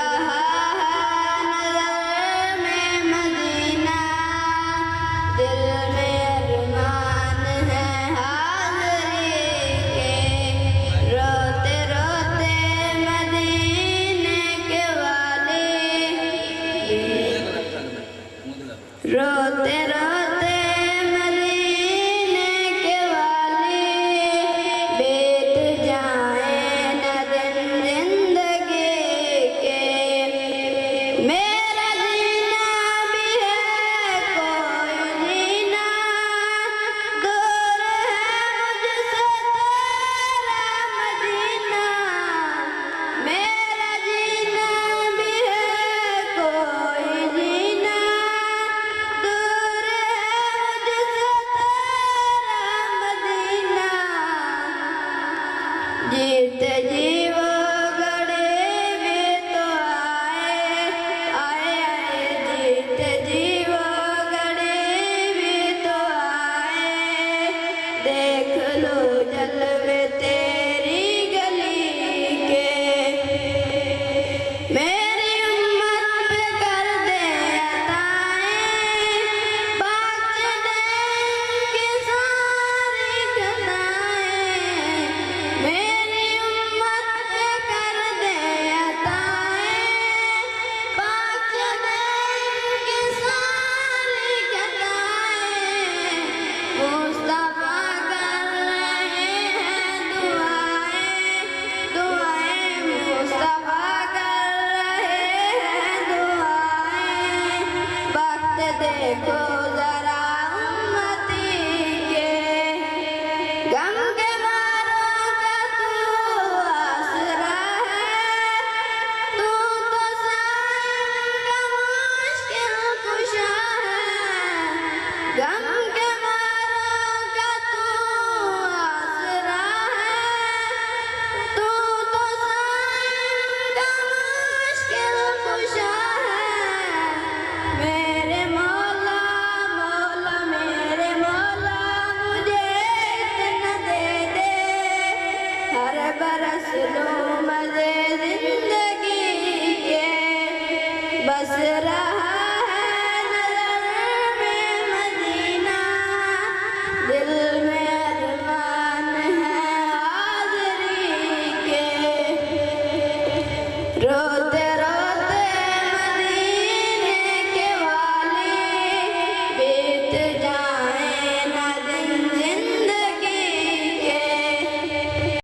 रहा है नजर में मदीना, दिल में अरमान है हाज़री के। रोते रोते मदीने के वाले, रोते रोते मदीने के वाले, बीत जाए न दिन जिंदगी के। मेरा जीना भी है कोई जीना, दूर है मुझसे तेरा मदीना। मेरा जीना भी है कोई जीना, दूर है मुझसे तेरा मदीना। जीते जी वो गड़े भी तो आए, आए आए। जीते जी वो गड़े भी तो आए, देख लो जलवे तेरी गली के। मेरी उम्मत पे कर दे अताएं, बख्श दे इनकी सारी खताएं। मेरी उम्मत पे कर दे अताएं, बख्श दे इनकी सारी खताएं। मुस्तफा कर रहे हैं दुआएं, दुआएं। मुस्तफा कर रहे हैं दुआएं, वक्त देखो